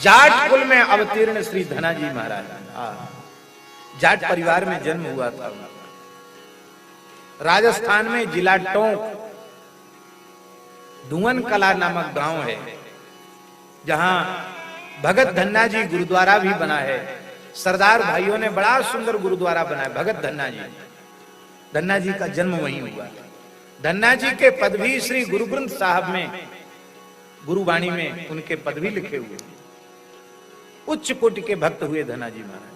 जाट कुल में अवतीर्ण श्री धनाजी महाराज। जाट परिवार में जन्म हुआ था। राजस्थान में जिला टोंक धुवन कला नामक गांव है, जहां भगत धन्ना जी गुरुद्वारा भी बना है। सरदार भाइयों ने बड़ा सुंदर गुरुद्वारा बनाया भगत धन्ना जी। धन्ना जी का जन्म वहीं हुआ। धन्ना जी के पद भी श्री गुरु ग्रंथ साहब में, गुरुवाणी में उनके पद भी लिखे हुए। उच्च कोटि के भक्त हुए धन्ना जी महाराज।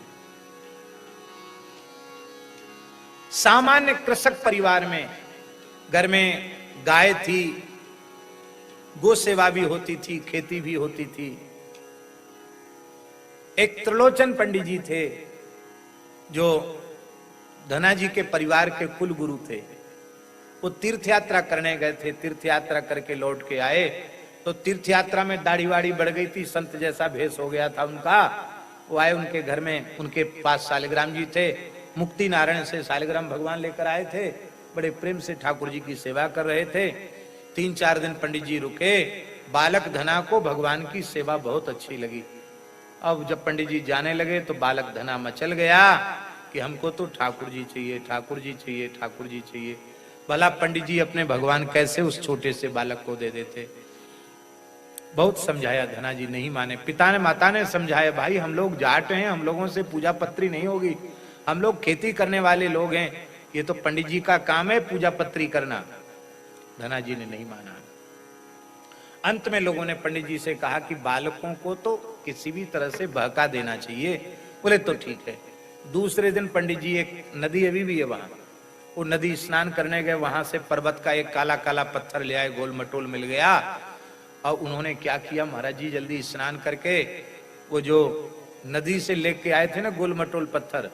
सामान्य कृषक परिवार में, घर में गाय थी, गो सेवा भी होती थी, खेती भी होती थी। एक त्रिलोचन पंडित जी थे जो धन्ना जी के परिवार के कुल गुरु थे। वो तीर्थ यात्रा करने गए थे, तीर्थ यात्रा करके लौट के आए तो तीर्थ यात्रा में दाढ़ी वाड़ी बढ़ गई थी, संत जैसा भेष हो गया था उनका। वो आए उनके घर में, उनके पास शालिग्राम जी थे, मुक्ति नारायण से शालिग्राम भगवान लेकर आए थे। बड़े प्रेम से ठाकुर जी की सेवा कर रहे थे। 3-4 दिन पंडित जी रुके। बालक धना को भगवान की सेवा बहुत अच्छी लगी। अब जब पंडित जी जाने लगे तो बालक धना मचल गया कि हमको तो ठाकुर जी चाहिए, ठाकुर जी चाहिए, ठाकुर जी चाहिए। भला पंडित जी अपने भगवान कैसे उस छोटे से बालक को दे देते। बहुत समझाया, धना जी नहीं माने। पिता ने माता ने समझाया, भाई हम लोग जाट हैं, हम लोगों से पूजा पत्री नहीं होगी, हम लोग खेती करने वाले लोग हैं, ये तो पंडित जी का काम है पूजा पत्री करना। धना जी ने नहीं माना। अंत में लोगों ने पंडित जी से कहा कि बालकों को तो किसी भी तरह से बहका देना चाहिए। बोले तो ठीक है। दूसरे दिन पंडित जी, एक नदी अभी भी है वहां, वो नदी स्नान करने गए। वहां से पर्वत का एक काला काला पत्थर ले आए, गोल मटोल मिल गया। और उन्होंने क्या किया, महाराज जी जल्दी स्नान करके वो जो नदी से लेके आए थे ना गोल मटोल पत्थर,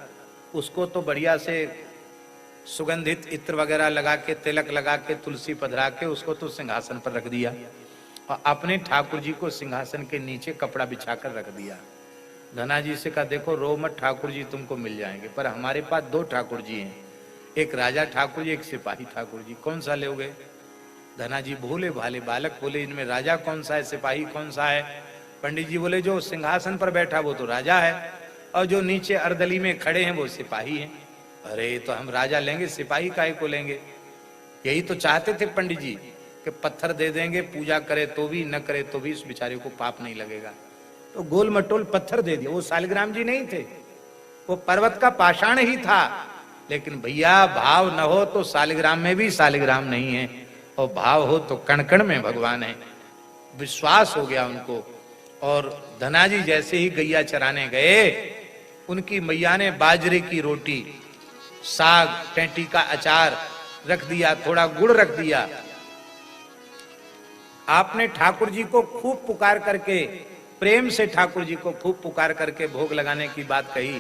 उसको तो बढ़िया से सुगंधित इत्र वगैरह लगा के, तिलक लगा के, तुलसी पधरा के उसको तो सिंहासन पर रख दिया और अपने ठाकुर जी को सिंहासन के नीचे कपड़ा बिछाकर रख दिया। धना जी से कहा, देखो रो मत, ठाकुर जी तुमको मिल जाएंगे, पर हमारे पास 2 ठाकुर जी हैं, एक राजा ठाकुर जी, एक सिपाही ठाकुर जी, कौन सा लोगे। धना जी भोले भाले बालक बोले, इनमें राजा कौन सा है, सिपाही कौन सा है। पंडित जी बोले, जो सिंहासन पर बैठा वो तो राजा है और जो नीचे अर्दली में खड़े हैं वो सिपाही हैं। अरे तो हम राजा लेंगे, सिपाही काहे को लेंगे। यही तो चाहते थे पंडित जी कि पत्थर दे देंगे, पूजा करे तो भी न करे तो भी इस बेचारे को पाप नहीं लगेगा। तो गोल मटोल पत्थर दे दिया। वो शालिग्राम जी नहीं थे, वो पर्वत का पाषाण ही था। लेकिन भैया भाव न हो तो शालिग्राम में भी शालिग्राम नहीं है, और भाव हो तो कण कण में भगवान है। विश्वास हो गया उनको। और धना जी जैसे ही गैया चराने गए, उनकी मैया ने बाजरे की रोटी, साग, टेंटी का अचार रख दिया, थोड़ा गुड़ रख दिया। आपने ठाकुर जी को खूब पुकार करके, प्रेम से ठाकुर जी को खूब पुकार करके भोग लगाने की बात कही।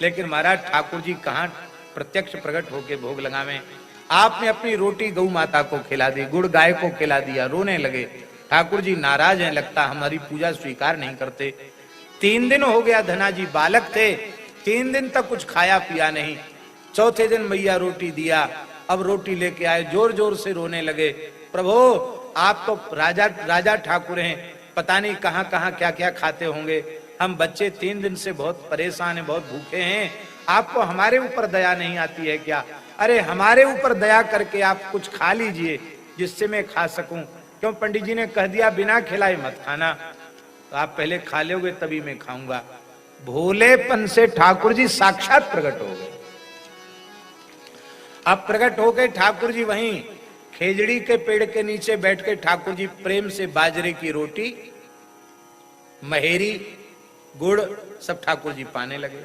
लेकिन महाराज ठाकुर जी कहां प्रत्यक्ष प्रकट होके भोग लगावे। आपने अपनी रोटी गौ माता को खिला दी, गुड़ गाय को खिला दिया, रोने लगे। ठाकुर जी नाराज हैं, लगता हमारी पूजा स्वीकार नहीं करते। 3 दिन हो गया, धना जी बालक थे, 3 दिन तक कुछ खाया पिया नहीं। चौथे दिन मैया रोटी दिया। अब रोटी लेके आए, जोर जोर से रोने लगे, प्रभु आप तो राजा ठाकुर हैं, पता नहीं कहां कहां क्या क्या खाते होंगे, हम बच्चे 3 दिन से बहुत परेशान हैं, बहुत भूखे हैं, आपको हमारे ऊपर दया नहीं आती है क्या। अरे हमारे ऊपर दया करके आप कुछ खा लीजिए जिससे मैं खा सकूं। क्यों, पंडित जी ने कह दिया बिना खिलाए मत खाना, तो आप पहले खा लोगे तभी मैं खाऊंगा। भोलेपन से ठाकुर जी साक्षात प्रकट हो गए। अब प्रकट हो गए ठाकुर जी, वहीं खेजड़ी के पेड़ के नीचे बैठ के ठाकुर जी प्रेम से बाजरे की रोटी, महेरी, गुड़ सब ठाकुर जी पाने लगे।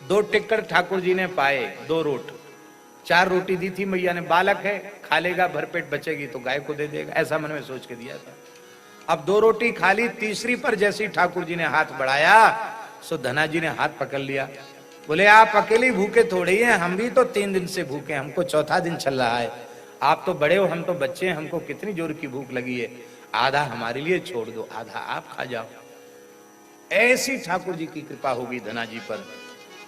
2 टिक्कर ठाकुर जी ने पाए, 2 रोट, 4 रोटी दी थी मैया ने। बालक है, खा लेगा, भरपेट बचेगी तो गाय को दे देगा, ऐसा मन में सोच के दिया था। अब 2 रोटी खा ली, तीसरी पर जैसे ठाकुर जी ने हाथ बढ़ाया, सो धना जी ने हाथ पकड़ लिया। बोले आप अकेले भूखे थोड़े ही हैं, हम भी तो 3 दिन से भूखे, हमको चौथा दिन चल रहा है। आप तो बड़े हो, हम तो बच्चे हैं, हमको कितनी जोर की भूख लगी है, आधा हमारे लिए छोड़ दो, आधा आप खा जाओ। ऐसी ठाकुर जी की कृपा होगी धना जी पर।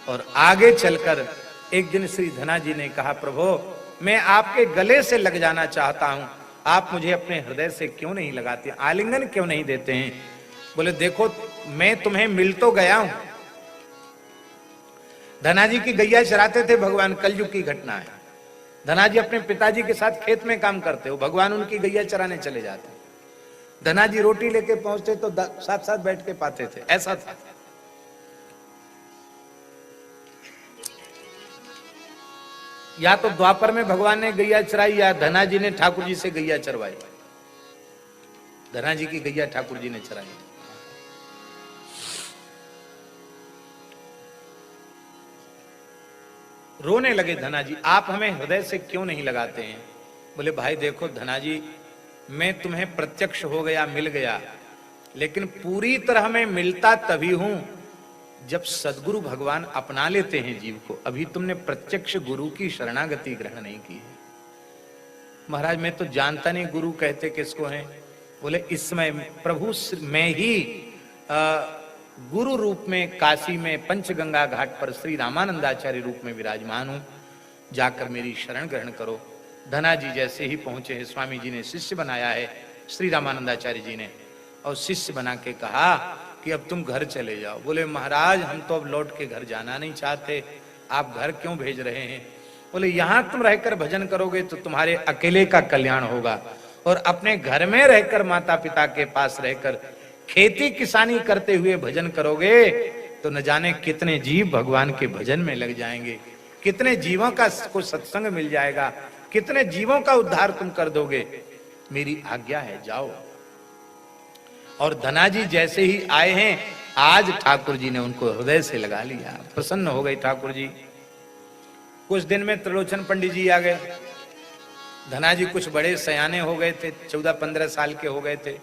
और आगे चलकर एक दिन श्री धना जी ने कहा, प्रभु मैं आपके गले से लग जाना चाहता हूं, आप मुझे अपने हृदय से क्यों नहीं लगाते, आलिंगन क्यों नहीं देते हैं। बोले देखो मैं तुम्हें मिल तो गया हूं। धनाजी की गैया चराते थे भगवान, कलयुग की घटना है। धनाजी अपने पिताजी के साथ खेत में काम करते हो, भगवान उनकी गैया चराने चले जाते। धनाजी रोटी लेके पहुंचते तो साथ साथ बैठ के पाते थे, ऐसा था। या तो द्वापर में भगवान ने गैया चराई या धनाजी ने ठाकुर जी से गैया चरवाई। धनाजी की गैया ठाकुर जी ने चराई। रोने लगे धनाजी, आप हमें हृदय से क्यों नहीं लगाते हैं? बोले भाई देखो धनाजी, मैं तुम्हें प्रत्यक्ष हो गया, मिल गया, लेकिन पूरी तरह मैं मिलता तभी हूं जब सदगुरु भगवान अपना लेते हैं जीव को। अभी तुमने प्रत्यक्ष गुरु की शरणागति ग्रहण नहीं की है। महाराज मैं तो जानता नहीं गुरु कहते किसको हैं। बोले इस समय प्रभु मैं ही गुरु रूप में काशी में पंचगंगा घाट पर श्री रामानंदाचार्य रूप में विराजमान हूं, जाकर मेरी शरण ग्रहण करो। धनाजी जैसे ही पहुंचे हैं, स्वामी जी ने शिष्य बनाया है श्री रामानंदाचार्य जी ने, और शिष्य बना के कहा कि अब तुम घर चले जाओ। बोले महाराज हम तो अब लौट के घर जाना नहीं चाहते, आप घर क्यों भेज रहे हैं? बोले यहां तुम रहकर भजन करोगे तो तुम्हारे अकेले का कल्याण होगा, और अपने घर में रहकर माता पिता के पास रहकर खेती किसानी करते हुए भजन करोगे तो न जाने कितने जीव भगवान के भजन में लग जाएंगे, कितने जीवों का को सत्संग मिल जाएगा, कितने जीवों का उद्धार तुम कर दोगे। मेरी आज्ञा है जाओ। और धनाजी जैसे ही आए हैं, आज ठाकुर जी ने उनको हृदय से लगा लिया, प्रसन्न हो गए ठाकुर जी। कुछ दिन में त्रिलोचन पंडित जी आ गए। धनाजी कुछ बड़े सयाने हो गए थे, 14-15 साल के हो गए थे।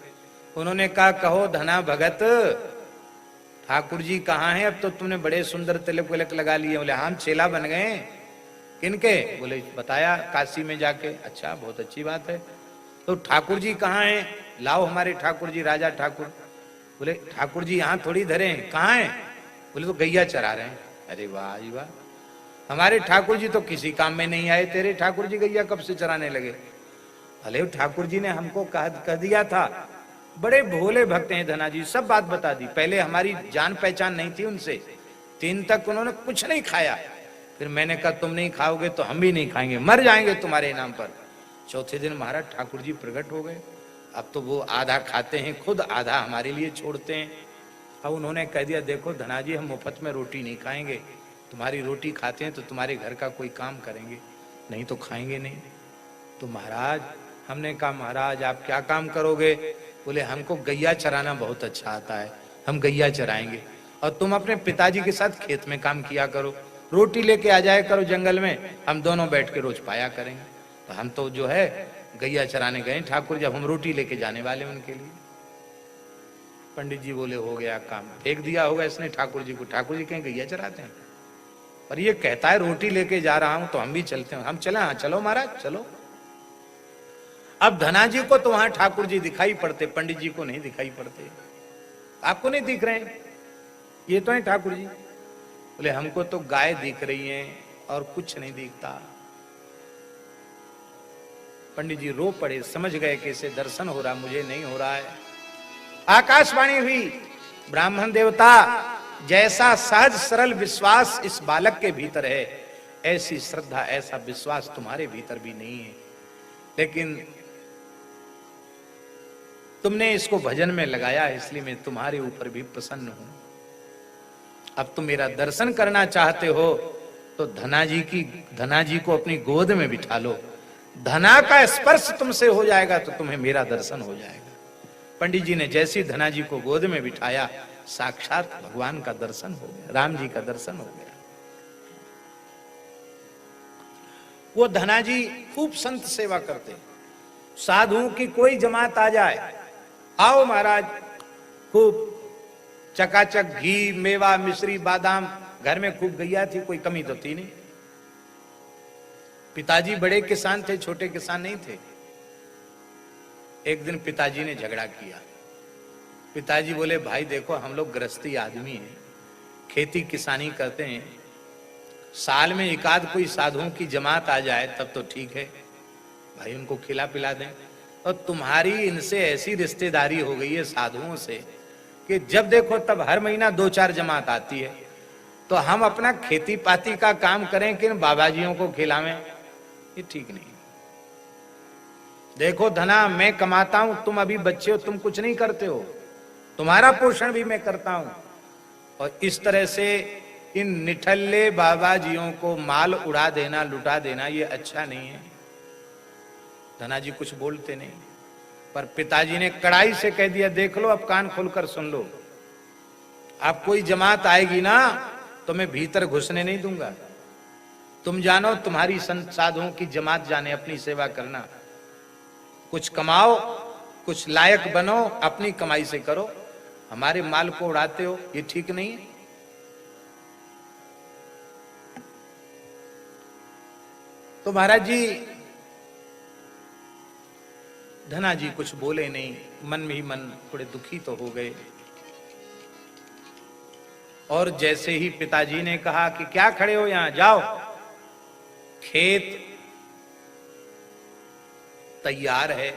उन्होंने कहा कहो धना भगत, ठाकुर जी कहाँ हैं? अब तो तुमने बड़े सुंदर तिलक विलक लगा लिए। बोले हम चेला बन गए। किनके? बोले बताया काशी में जाके। अच्छा बहुत अच्छी बात है, तो ठाकुर जी कहाँ हैं? लाओ हमारे ठाकुर जी, राजा ठाकुर। बोले ठाकुर जी यहाँ थोड़ी धरे हैं, कहाँ हैं? बोले तो गैया चरा रहे हैं। अरे वाह जी वाह, हमारे ठाकुर जी तो किसी काम में नहीं आए, तेरे ठाकुर जी गैया कब से चराने लगे? अरे ठाकुर जी ने हमको कह दिया था, बड़े भोले भक्त हैं धनाजी, सब बात बता दी। पहले हमारी जान पहचान नहीं थी उनसे, 3 तक उन्होंने कुछ नहीं खाया। फिर मैंने कहा तुम नहीं खाओगे तो हम भी नहीं खाएंगे, मर जाएंगे तुम्हारे नाम पर। चौथे दिन महाराज ठाकुर जी प्रकट हो गए। अब तो वो आधा खाते हैं खुद, आधा हमारे लिए छोड़ते हैं। अब उन्होंने कह दिया देखो धनाजी हम मुफ्त में रोटी नहीं खाएंगे, तुम्हारी रोटी खाते हैं तो तुम्हारे घर का कोई काम करेंगे, नहीं तो खाएंगे नहीं। तो महाराज हमने कहा महाराज आप क्या काम करोगे? बोले हमको गैया चराना बहुत अच्छा आता है, हम गैया चराएंगे, और तुम अपने पिताजी के साथ खेत में काम किया करो, रोटी लेके आ जाया करो जंगल में, हम दोनों बैठ के रोज पाया करेंगे। तो हम तो जो है गैया चराने गए ठाकुर, जब हम रोटी लेके जाने वाले उनके लिए। पंडित जी बोले हो गया काम, फेंक दिया होगा इसने ठाकुर जी को। ठाकुर जी कहीं गैया चराते हैं? पर ये कहता है रोटी लेके जा रहा हूं तो हम भी चलते हैं। हम चले? हाँ चलो महाराज चलो। अब धनाजी को तो वहां ठाकुर जी दिखाई पड़ते, पंडित जी को नहीं दिखाई पड़ते। आपको नहीं दिख रहे हैं? ये तो है ठाकुर जी। बोले हमको तो गाय दिख रही है और कुछ नहीं दिखता। पंडित जी रो पड़े, समझ गए कि इसे दर्शन हो रहा, मुझे नहीं हो रहा है। आकाशवाणी हुई, ब्राह्मण देवता जैसा सहज सरल विश्वास इस बालक के भीतर है, ऐसी श्रद्धा ऐसा विश्वास तुम्हारे भीतर भी नहीं है, लेकिन तुमने इसको भजन में लगाया इसलिए मैं तुम्हारे ऊपर भी प्रसन्न हूं। अब तुम मेरा दर्शन करना चाहते हो तो धनाजी को अपनी गोद में बिठा लो, धना का स्पर्श तुमसे हो जाएगा तो तुम्हें मेरा दर्शन हो जाएगा। पंडित जी ने जैसे धनाजी को गोद में बिठाया, साक्षात भगवान का दर्शन हो गया, राम जी का दर्शन हो गया। वो धनाजी खूब संत सेवा करते, साधुओं की कोई जमात आ जाए, आओ महाराज, खूब चकाचक घी मेवा मिश्री बादाम, घर में खूब गैया थी, कोई कमी तो थी नहीं। पिताजी बड़े किसान थे, छोटे किसान नहीं थे। एक दिन पिताजी ने झगड़ा किया। पिताजी बोले भाई देखो हम लोग गृहस्थी आदमी हैं, खेती किसानी करते हैं, साल में एकाध कोई साधुओं की जमात आ जाए तब तो ठीक है, भाई उनको खिला पिला दें। और तुम्हारी इनसे ऐसी रिश्तेदारी हो गई है साधुओं से कि जब देखो तब हर महीना 2-4 जमात आती है, तो हम अपना खेती पाती का काम करें कि बाबाजियों को खिलावें, ये ठीक नहीं। देखो धना मैं कमाता हूं, तुम अभी बच्चे हो, तुम कुछ नहीं करते हो, तुम्हारा पोषण भी मैं करता हूं। और इस तरह से इन निठल्ले बाबाजियों को माल उड़ा देना, लुटा देना, ये अच्छा नहीं है। धना जी कुछ बोलते नहीं, पर पिताजी ने कड़ाई से कह दिया, देख लो अब कान खोलकर सुन लो, अब कोई जमात आएगी ना तो मैं भीतर घुसने नहीं दूंगा। तुम जानो, तुम्हारी संत साधुओं की जमात जाने, अपनी सेवा करना, कुछ कमाओ, कुछ लायक बनो, अपनी कमाई से करो, हमारे माल को उड़ाते हो, ये ठीक नहीं है। तो महाराज जी, धना जी कुछ बोले नहीं, मन में ही मन थोड़े दुखी तो हो गए। और जैसे ही पिताजी ने कहा कि क्या खड़े हो यहां, जाओ, खेत तैयार है,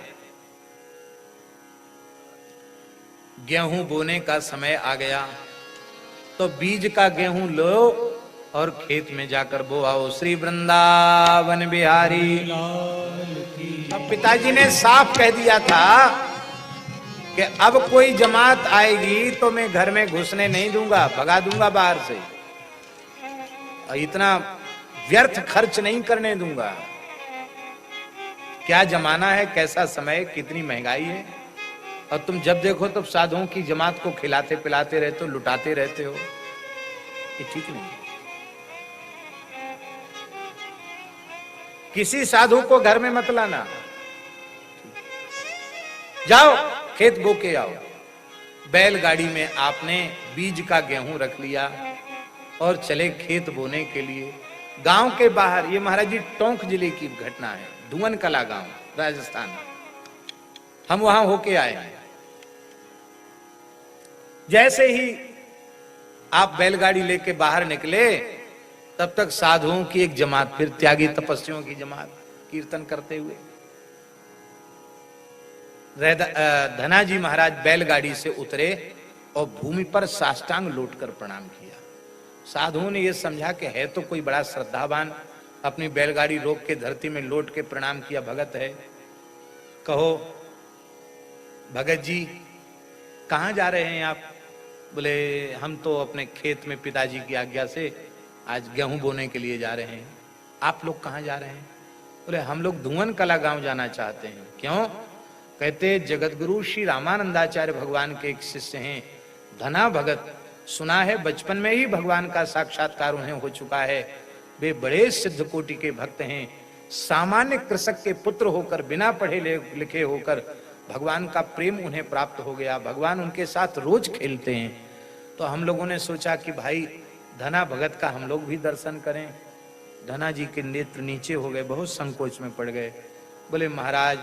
गेहूं बोने का समय आ गया, तो बीज का गेहूं लो और खेत में जाकर बो आओ। श्री वृंदावन बिहारी। अब पिताजी ने साफ कह दिया था कि अब कोई जमात आएगी तो मैं घर में घुसने नहीं दूंगा, भगा दूंगा बाहर से, और इतना व्यर्थ खर्च नहीं करने दूंगा। क्या जमाना है, कैसा समय, कितनी महंगाई है, और तुम जब देखो तब साधुओं की जमात को खिलाते पिलाते रहते हो, लुटाते रहते हो, ये ठीक नहीं। किसी साधु को घर में मत लाना, जाओ खेत बो के आओ। बैलगाड़ी में आपने बीज का गेहूं रख लिया और चले खेत बोने के लिए। गांव के बाहर, ये महाराज जी टोंक जिले की घटना है, धुवन कला गांव, राजस्थान, हम वहां होके आए हैं। जैसे ही आप बैलगाड़ी लेके बाहर निकले, तब तक साधुओं की एक जमात, फिर त्यागी तपस्वियों की जमात कीर्तन करते हुए। धना जी महाराज बैलगाड़ी से उतरे और भूमि पर साष्टांग लौटकर प्रणाम किया। साधुओं ने यह समझा कि है तो कोई बड़ा श्रद्धावान, अपनी बैलगाड़ी रोक के धरती में लौट के प्रणाम किया, भगत है। कहो भगत जी कहां जा रहे हैं आप? बोले हम तो अपने खेत में पिताजी की आज्ञा से आज गेहूं बोने के लिए जा रहे हैं। आप लोग कहां जा रहे हैं? बोले हम लोग धुवन कला गांव जाना चाहते हैं। क्यों? कहते जगतगुरु श्री रामानंदाचार्य भगवान के एक शिष्य हैं धना भगत, सुना है बचपन में ही भगवान का साक्षात्कार उन्हें हो चुका है, वे बड़े सिद्ध कोटि के भक्त हैं, सामान्य कृषक के पुत्र होकर, बिना पढ़े लिखे होकर भगवान का प्रेम उन्हें प्राप्त हो गया, भगवान उनके साथ रोज खेलते हैं। तो हम लोगों ने सोचा कि भाई धना भगत का हम लोग भी दर्शन करें। धना जी के नेत्र नीचे हो गए, बहुत संकोच में पड़ गए। बोले महाराज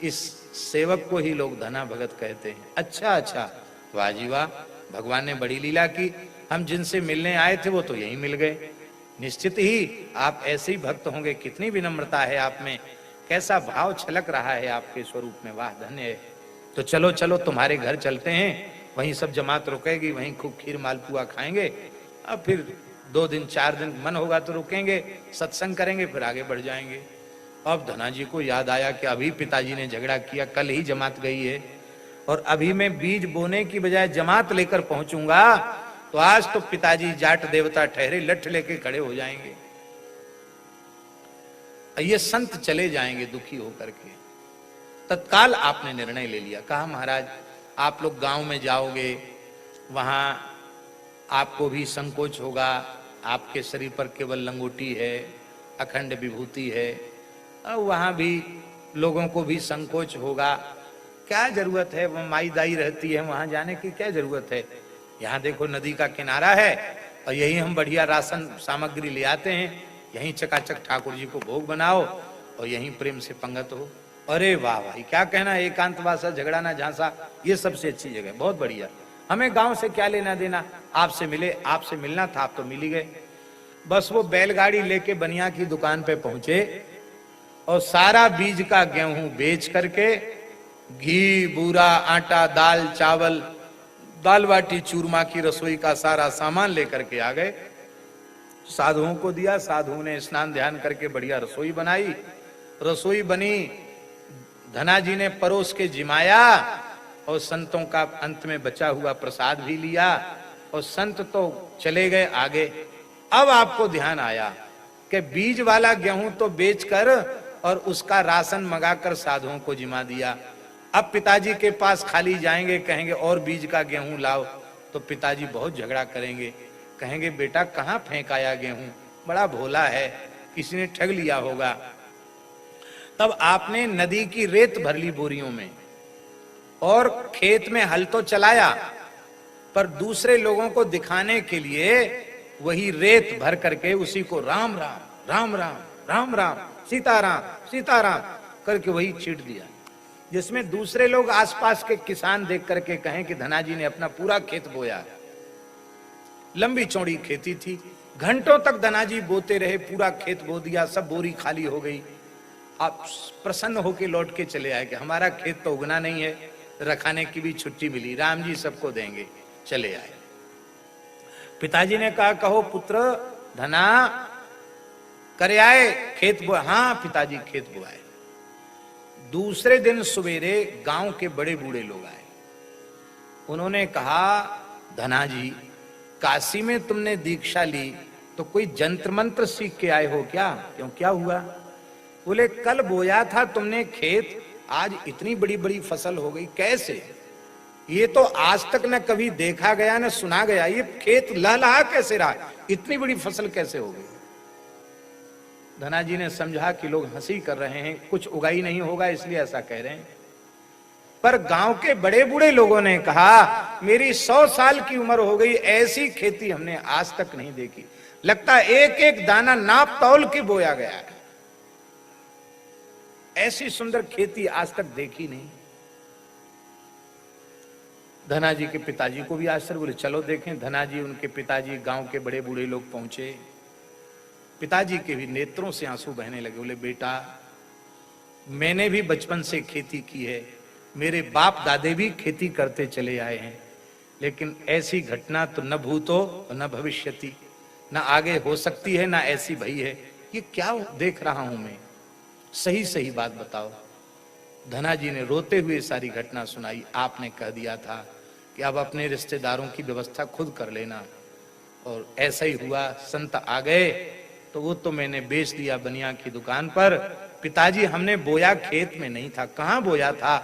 इस सेवक को ही लोग धना भगत कहते हैं। अच्छा अच्छा, वाह जी वाह, भगवान ने बड़ी लीला की, हम जिनसे मिलने आए थे वो तो यहीं मिल गए। निश्चित ही आप ऐसे ही भक्त होंगे, कितनी विनम्रता है आप में, कैसा भाव छलक रहा है आपके स्वरूप में, वाह धन्य है। तो चलो चलो तुम्हारे घर चलते हैं, वहीं सब जमात रुकेगी, वहीं खूब खीर मालपुआ खाएंगे, अब फिर 2 दिन 4 दिन मन होगा तो रुकेंगे, सत्संग करेंगे, फिर आगे बढ़ जाएंगे। अब धना जी को याद आया कि अभी पिताजी ने झगड़ा किया, कल ही जमात गई है, और अभी मैं बीज बोने की बजाय जमात लेकर पहुंचूंगा तो आज तो पिताजी जाट देवता ठहरे, लठ लेके खड़े हो जाएंगे, ये संत चले जाएंगे दुखी होकर के। तत्काल आपने निर्णय ले लिया, कहा महाराज आप लोग गांव में जाओगे, वहां आपको भी संकोच होगा, आपके शरीर पर केवल लंगोटी है, अखंड विभूति है, और वहां भी लोगों को भी संकोच होगा, क्या जरूरत है, वो माई दाई रहती है, वहां जाने की क्या जरूरत है। यहाँ देखो नदी का किनारा है और यही हम बढ़िया राशन सामग्री ले आते हैं, यहीं चकाचक ठाकुर जी को भोग बनाओ और यहीं प्रेम से पंगत हो। अरे वाह भाई, क्या कहना, एकांतवासा, झगड़ा ना झांसा, ये सबसे अच्छी जगह, बहुत बढ़िया, हमें गांव से क्या लेना देना, आपसे मिले, आपसे मिलना था, आप तो मिल ही गए। बस वो बैलगाड़ी लेके बनिया की दुकान पे पहुंचे और सारा बीज का गेहूं बेच करके घी, बूरा, आटा, दाल, चावल, दाल बाटी चूरमा की रसोई का सारा सामान लेकर के आ गए, साधुओं को दिया। साधुओं ने स्नान ध्यान करके बढ़िया रसोई बनाई। रसोई बनी, धना जी ने परोस के जिमाया और संतों का अंत में बचा हुआ प्रसाद भी लिया और संत तो चले गए आगे। अब आपको ध्यान आया कि बीज वाला गेहूं तो बेचकर और उसका राशन मंगाकर साधुओं को जिमा दिया। अब पिताजी के पास खाली जाएंगे, कहेंगे और बीज का गेहूं लाओ, तो पिताजी बहुत झगड़ा करेंगे, कहेंगे बेटा कहां फेंक आया गेहूं, बड़ा भोला है, किसी ने ठग लिया होगा। तब आपने नदी की रेत भर ली बोरियों में और खेत में हल तो चलाया, पर दूसरे लोगों को दिखाने के लिए वही रेत भर करके उसी को राम राम राम राम राम राम सीताराम सीताराम करके वही छींट दिया, जिसमें दूसरे लोग आसपास के किसान देख करके कहें कि धना जी ने अपना पूरा खेत बोया। लंबी चौड़ी खेती थी, घंटों तक धना जी बोते रहे, पूरा खेत बो दिया, सब बोरी खाली हो गई। आप प्रसन्न होके लौट के चले आए कि हमारा खेत तो उगना नहीं है, रखाने की भी छुट्टी मिली, राम जी सबको देंगे। चले आए। पिताजी ने कहा कहो पुत्र धना करे आए खेत बोया। हाँ पिताजी खेत बोआए। दूसरे दिन सवेरे गांव के बड़े बूढ़े लोग आए, उन्होंने कहा धना जी काशी में तुमने दीक्षा ली तो कोई जंत्र मंत्र सीख के आए हो क्या? क्यों क्या हुआ? बोले कल बोया था तुमने खेत, आज इतनी बड़ी बड़ी फसल हो गई, कैसे? ये तो आज तक न कभी देखा गया न सुना गया, ये खेत लहलहा कैसे रहा, इतनी बड़ी फसल कैसे हो गई? धना जी ने समझा कि लोग हंसी कर रहे हैं, कुछ उगा ही नहीं होगा इसलिए ऐसा कह रहे हैं। पर गांव के बड़े बूढ़े लोगों ने कहा मेरी 100 साल की उम्र हो गई, ऐसी खेती हमने आज तक नहीं देखी, लगता है एक एक दाना नाप तौल के बोया गया है, ऐसी सुंदर खेती आज तक देखी नहीं। धना जी के पिताजी को भी आश्चर्य, बोले चलो देखें। धना जी उनके पिताजी गांव के बड़े बूढ़े लोग पहुंचे, पिताजी के भी नेत्रों से आंसू बहने लगे। बोले बेटा मैंने भी बचपन से खेती की है, मेरे बाप दादे भी खेती करते चले आए हैं, लेकिन ऐसी घटना तो न भूतो न भविष्यति, न आगे हो सकती है, न ऐसी भई है। ये क्या देख रहा हूं मैं, सही सही बात बताओ। धना जी ने रोते हुए सारी घटना सुनाई। आपने कह दिया था कि अब अपने रिश्तेदारों की व्यवस्था खुद कर लेना, और ऐसा ही हुआ। संत आ गए तो वो तो मैंने बेच दिया बनिया की दुकान पर। पिताजी हमने बोया खेत में नहीं था। कहां बोया था?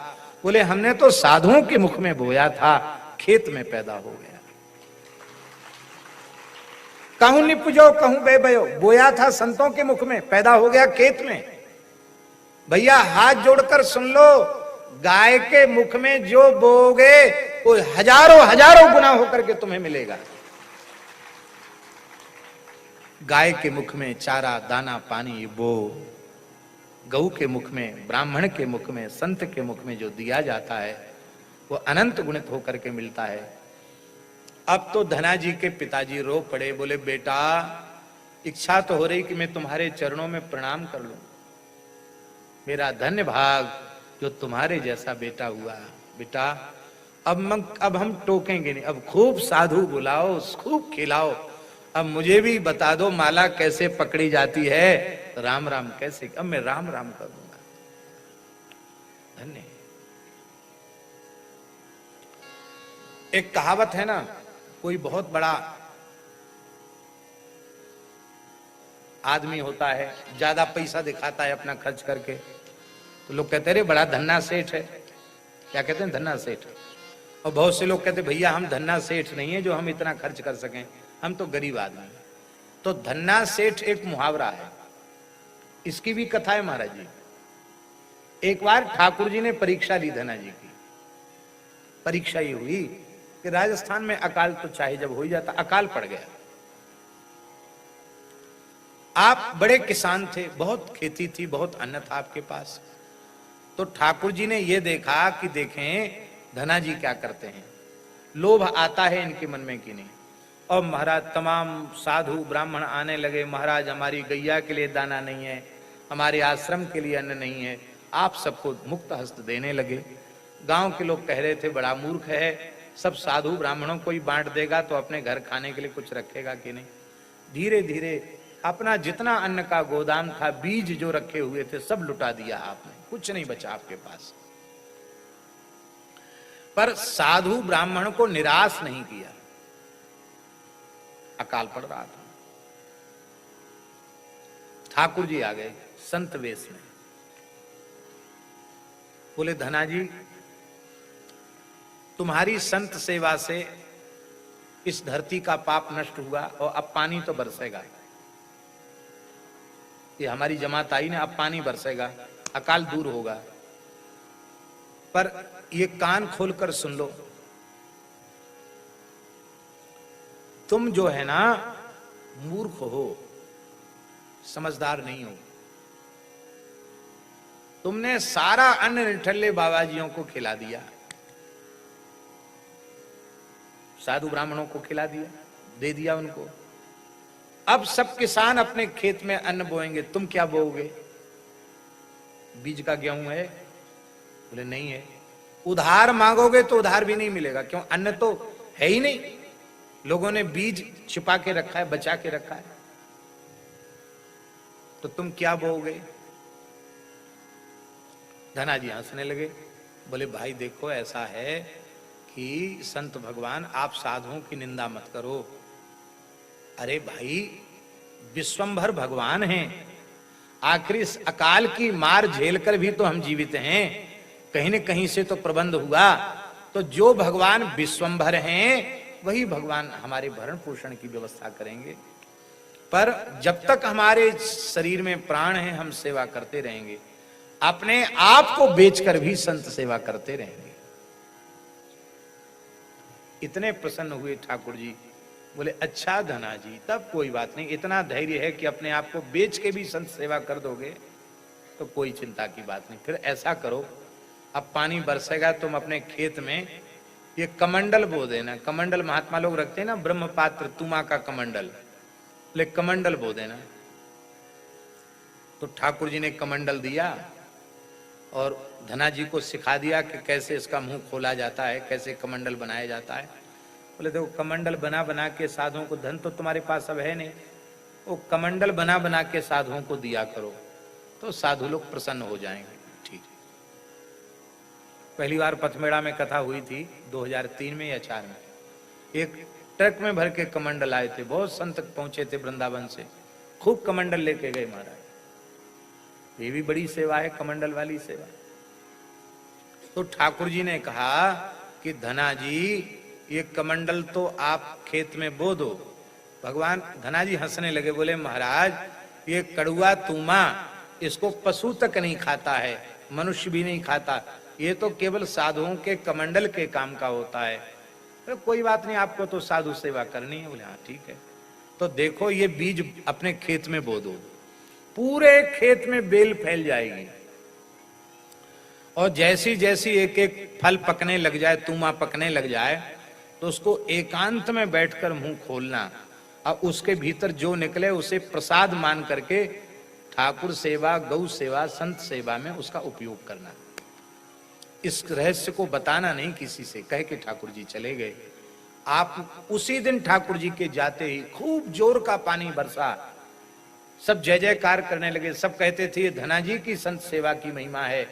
बोले हमने तो साधुओं के मुख में बोया था, खेत में पैदा हो गया। कहूं निपुजो कहूं बेबयो, बोया था संतों के मुख में, पैदा हो गया खेत में। भैया हाथ जोड़कर सुन लो, गाय के मुख में जो बोगे वो हजारों हजारों गुना होकर के तुम्हें मिलेगा। गाय के मुख में चारा दाना पानी बो, गऊ के मुख में, ब्राह्मण के मुख में, संत के मुख में जो दिया जाता है वो अनंत गुणित होकर के मिलता है। अब तो धना जी के पिताजी रो पड़े, बोले बेटा इच्छा तो हो रही कि मैं तुम्हारे चरणों में प्रणाम कर लूं, मेरा धन्य भाग जो तुम्हारे जैसा बेटा हुआ। बेटा अब हम टोकेंगे नहीं, अब खूब साधु बुलाओ, खूब खिलाओ, अब मुझे भी बता दो माला कैसे पकड़ी जाती है, राम राम कैसे, अब मैं राम राम कर दूंगा। धन्य। एक कहावत है ना, कोई बहुत बड़ा आदमी होता है, ज्यादा पैसा दिखाता है अपना खर्च करके, तो लोग कहते हैं बड़ा धन्ना सेठ है। क्या कहते हैं? धन्ना सेठ। और बहुत से लोग कहते हैं भैया हम धन्ना सेठ नहीं है जो हम इतना खर्च कर सकें, हम तो गरीब आदमी हैं। तो धन्ना सेठ एक मुहावरा है, इसकी भी कथा है महाराज जी। एक बार ठाकुर जी ने परीक्षा ली धना जी की। परीक्षा ये हुई कि राजस्थान में अकाल तो चाहे जब हो ही जाता, अकाल पड़ गया। आप बड़े किसान थे, बहुत खेती थी, बहुत अन्न था आपके पास। तो ठाकुर जी ने यह देखा कि देखें धना जी क्या करते हैं, लोभ आता है इनके मन में कि नहीं। और महाराज तमाम साधु ब्राह्मण आने लगे, महाराज हमारी गैया के लिए दाना नहीं है, हमारे आश्रम के लिए अन्न नहीं है, आप सबको मुक्त हस्त देने लगे। गांव के लोग कह रहे थे बड़ा मूर्ख है, सब साधु ब्राह्मणों को ही बांट देगा तो अपने घर खाने के लिए कुछ रखेगा कि नहीं। धीरे धीरे अपना जितना अन्न का गोदाम था, बीज जो रखे हुए थे, सब लुटा दिया आपने, कुछ नहीं बचा आपके पास। पर साधु ब्राह्मण को निराश नहीं किया। अकाल पड़ रहा था, ठाकुर जी आ गए संत वेश में। बोले धना जी, तुम्हारी संत सेवा से इस धरती का पाप नष्ट हुआ और अब पानी तो बरसेगा। ये हमारी जमात आई ना, अब पानी बरसेगा, अकाल दूर होगा। पर ये कान खोलकर सुन लो, तुम जो है ना मूर्ख हो, समझदार नहीं हो। तुमने सारा अन्न निठल्ले बाबाजियों को खिला दिया, साधु ब्राह्मणों को खिला दिया, दे दिया उनको। अब सब किसान अपने खेत में अन्न बोएंगे, तुम क्या बोओगे? बीज का गेहूं है? बोले नहीं है। उधार मांगोगे तो उधार भी नहीं मिलेगा, क्यों? अन्न तो है ही नहीं, लोगों ने बीज छिपा के रखा है, बचा के रखा है, तो तुम क्या बोओगे? धना जी हंसने लगे, बोले भाई देखो ऐसा है कि संत भगवान, आप साधुओं की निंदा मत करो। अरे भाई, विश्वंभर भगवान हैं, आखिर इस अकाल की मार झेलकर भी तो हम जीवित हैं, कहीं न कहीं से तो प्रबंध हुआ। तो जो भगवान विश्वंभर हैं वही भगवान हमारे भरण पोषण की व्यवस्था करेंगे। पर जब तक हमारे शरीर में प्राण है हम सेवा करते रहेंगे, अपने आप को बेचकर भी संत सेवा करते रहेंगे। इतने प्रसन्न हुए ठाकुर जी, बोले अच्छा धना जी, तब कोई बात नहीं, इतना धैर्य है कि अपने आप को बेच के भी संत सेवा कर दोगे तो कोई चिंता की बात नहीं। फिर ऐसा करो, अब पानी बरसेगा, तुम अपने खेत में ये कमंडल बो देना। कमंडल महात्मा लोग रखते हैं ना, ब्रह्म पात्र तुमा का कमंडल, बोले कमंडल बो देना। तो ठाकुर जी ने कमंडल दिया और धना जी को सिखा दिया कि कैसे इसका मुंह खोला जाता है, कैसे कमंडल बनाया जाता है। बोले देखो, कमंडल बना बना के साधुओं को, धन तो तुम्हारे पास अब है नहीं, वो कमंडल बना बना के साधुओं को दिया करो तो साधु लोग प्रसन्न हो जाएंगे। ठीक है। पहली बार पथमेड़ा में कथा हुई थी 2003 में या 4 में, एक ट्रक में भर के कमंडल आए थे, बहुत संत पहुंचे थे वृंदावन से, खूब कमंडल लेके गए महाराज। ये भी बड़ी सेवा है, कमंडल वाली सेवा। तो ठाकुर जी ने कहा कि धना जी, ये कमंडल तो आप खेत में बो दो। भगवान धना जी हंसने लगे, बोले महाराज ये कड़ुआ तूमा, इसको पशु तक नहीं खाता है, मनुष्य भी नहीं खाता, ये तो केवल साधुओं के कमंडल के काम का होता है। तो कोई बात नहीं, आपको तो साधु सेवा करनी है। बोले हाँ ठीक है। तो देखो ये बीज अपने खेत में बो दो, पूरे खेत में बेल फैल जाएगी, और जैसी जैसी एक एक फल पकने लग जाए, तूमा पकने लग जाए, तो उसको एकांत में बैठकर मुंह खोलना, और उसके भीतर जो निकले उसे प्रसाद मान करके ठाकुर सेवा, गौ सेवा, संत सेवा में उसका उपयोग करना। इस रहस्य को बताना नहीं किसी से, कह के ठाकुर जी चले गए। आप उसी दिन ठाकुर जी के जाते ही खूब जोर का पानी बरसा, सब जय जयकार करने लगे, सब कहते थे ये धना जी की संत सेवा की महिमा है।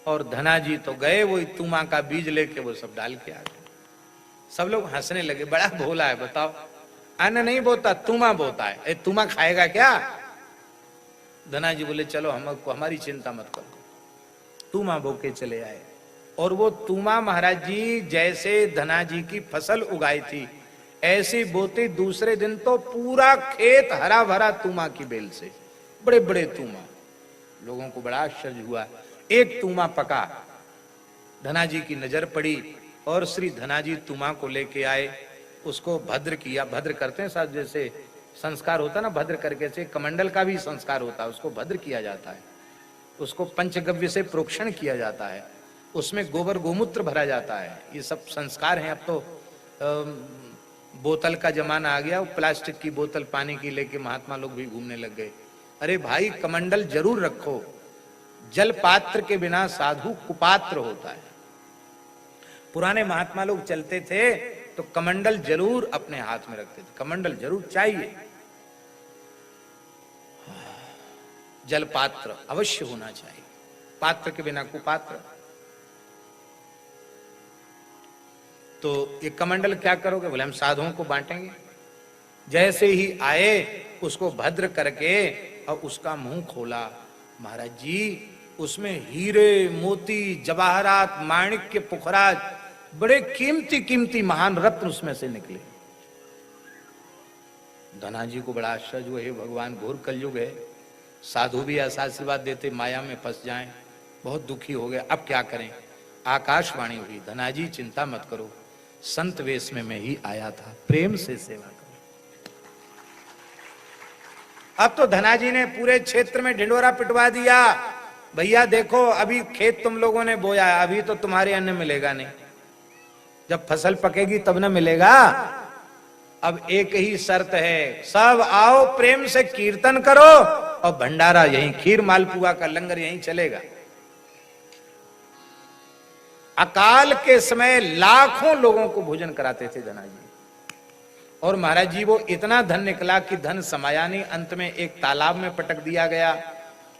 और धना जी तो गए वही तुमा का बीज लेके, वो सब डाल के आ गए। सब लोग हंसने लगे, बड़ा भोला है, बताओ अन्न नहीं बोता, तुमा बोता है, ए तुमा खाएगा क्या? धना जी बोले चलो हमको, हमारी चिंता मत करो। तुमा बो के चले आए, और वो तुमा महाराज जी जैसे धना जी की फसल उगाई थी ऐसी बोती, दूसरे दिन तो पूरा खेत हरा भरा तुमा की बेल से, बड़े बड़े तुमा। लोगों को बड़ा आश्चर्य हुआ। एक तुमा पका, धना जी की नजर पड़ी और श्री धना जी तुमा को लेके आए, उसको भद्र किया। भद्र करते हैं साहब, जैसे संस्कार होता है ना भद्र करके, से कमंडल का भी संस्कार होता है, उसको भद्र किया जाता है, उसको पंचगव्य से प्रोक्षण किया जाता है, उसमें गोबर गोमूत्र भरा जाता है। ये सब संस्कार हैं। अब तो बोतल का जमाना आ गया, प्लास्टिक की बोतल पानी की लेके महात्मा लोग भी घूमने लग गए। अरे भाई कमंडल जरूर रखो, जल पात्र के बिना साधु कुपात्र होता है। पुराने महात्मा लोग चलते थे तो कमंडल जरूर अपने हाथ में रखते थे, कमंडल जरूर चाहिए। जल पात्र अवश्य होना चाहिए, पात्र के बिना कुपात्र। तो ये कमंडल क्या करोगे? बोले हम साधुओं को बांटेंगे। जैसे ही आए उसको भद्र करके और उसका मुंह खोला, महाराज जी उसमें हीरे मोती जवाहरात माणिक्य पुखराज बड़े कीमती कीमती महान रत्न उसमें से निकले। धना जी को बड़ा आश्चर्य हुआ, हे भगवान घोर कलयुग है, साधु भी ऐसा आशीर्वाद देते माया में फंस जाएं। बहुत दुखी हो गए, अब क्या करें? आकाशवाणी हुई, धना जी चिंता मत करो, संत वेश में मैं ही आया था, प्रेम से सेवा करो। अब तो धना जी ने पूरे क्षेत्र में ढिंडोरा पिटवा दिया, भैया देखो अभी खेत तुम लोगों ने बोया है, अभी तो तुम्हारे अन्न मिलेगा नहीं, जब फसल पकेगी तब न मिलेगा। अब एक ही शर्त है, सब आओ प्रेम से कीर्तन करो और भंडारा यहीं, खीर मालपुआ का लंगर यहीं चलेगा। अकाल के समय लाखों लोगों को भोजन कराते थे धना जी। और महाराज जी वो इतना धन निकला कि धन समाया नहीं, अंत में एक तालाब में पटक दिया गया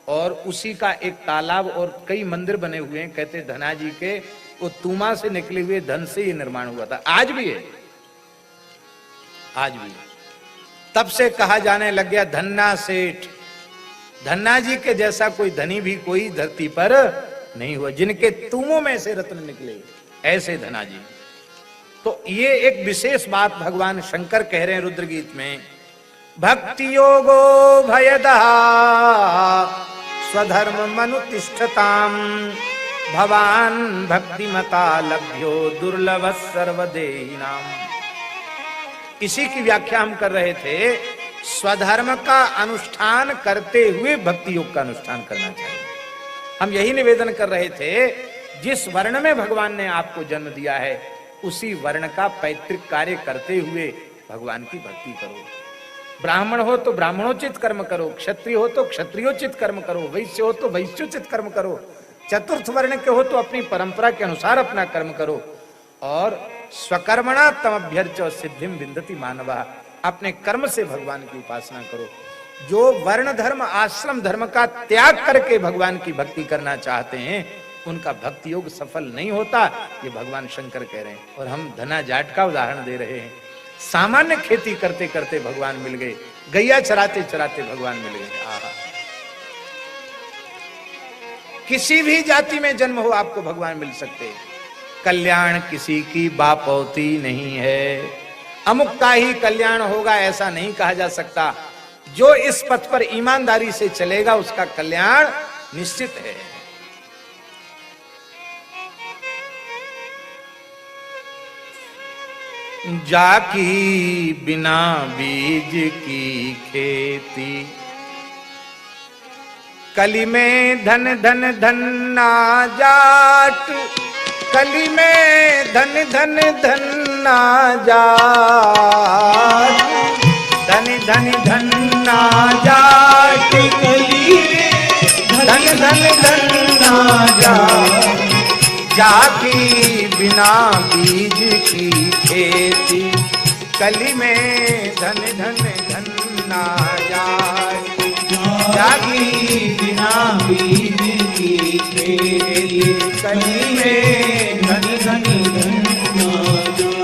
और उसी का एक तालाब और कई मंदिर बने हुए हैं। कहते धना जी के वो तूमा से निकले हुए धन से ही निर्माण हुआ था, आज भी है, आज भी। तब से कहा जाने लग गया धन्ना सेठ, धन्ना जी के जैसा कोई धनी भी कोई धरती पर नहीं हुआ, जिनके तुमों में से रत्न निकले ऐसे धना जी। तो ये एक विशेष बात भगवान शंकर कह रहे हैं रुद्र गीत में, भक्ति योगो भयदः स्वधर्म मनुतिष्ठताम भवान भक्तिमता लभ्यो दुर्लभ सर्वदेहिनाम। इसी की व्याख्या हम कर रहे थे, स्वधर्म का अनुष्ठान करते हुए भक्ति योग का अनुष्ठान करना चाहिए। हम यही निवेदन कर रहे थे, जिस वर्ण में भगवान ने आपको जन्म दिया है उसी वर्ण का पैतृक कार्य करते हुए भगवान की भक्ति करो। ब्राह्मण हो तो ब्राह्मणोचित कर्म करो, क्षत्रिय हो तो क्षत्रियोचित कर्म करो, वैश्य हो तो वैश्योचित कर्म करो, चतुर्थ वर्ण के हो तो अपनी परंपरा के अनुसार अपना कर्म करो। और स्वकर्मणा तमभ्यर्च सिद्धिम विन्दति मानवः, अपने कर्म से भगवान की उपासना करो। जो वर्ण धर्म आश्रम धर्म का त्याग करके भगवान की भक्ति करना चाहते हैं उनका भक्ति योग सफल नहीं होता, ये भगवान शंकर कह रहे हैं। और हम धना जाट का उदाहरण दे रहे हैं, सामान्य खेती करते करते भगवान मिल गए, गैया चराते चराते भगवान मिल गए। आहा, किसी भी जाति में जन्म हो आपको भगवान मिल सकते हैं। कल्याण किसी की बापौती नहीं है, अमुक का ही कल्याण होगा ऐसा नहीं कहा जा सकता। जो इस पथ पर ईमानदारी से चलेगा उसका कल्याण निश्चित है। जाकी बिना बीज की खेती, कली में धन धन धन ना जाट, कली में धन धन धन ना जाट, धन धन धन ना जाट, कली धन धन धन ना जाट, जाकी बिना बीज की खेती, कली में धन धन धन ना जाट, जाकी बिना बीज की खेती, कली में धन धन धन ना जाट।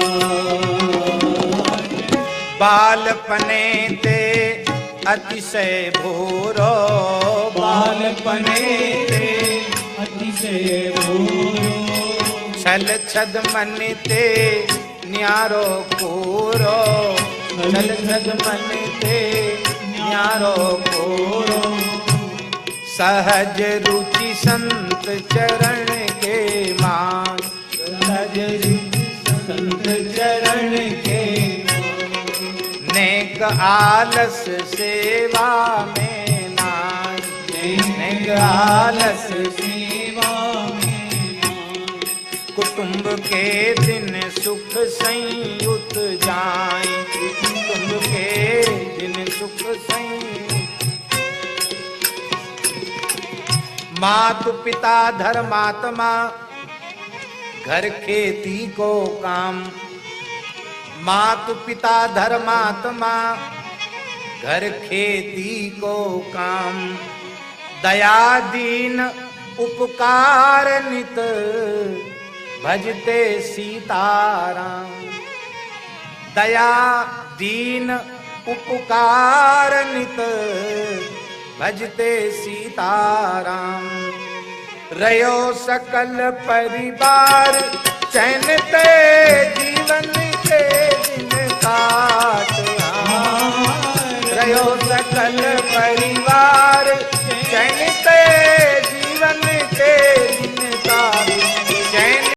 बालपने ते अतिशय भोरो, बालपने ते अतिशय भोरो, छल छद मन ते न्यारो कोरो, छल छद मन ते न्यारो कोरो, सहज रुचि संत चरण के मान, सहज रुचि संत चरण के नेक आलस सेवा में नान, नेक आलस सेवा में नान, कुटुंब के दिन सुख संयुत जाए, कुटुंब के दिन सुख संयुत, मातु पिता धर्मात्मा घर खेती को काम। मातु पिता धर्मात्मा, घर खेती को काम। दया दीन उपकार नित, भजते सीताराम। दया दीन उपकार नित, भजते सीताराम। रयो सकल परिवार, चैन ते जीवन के दिन।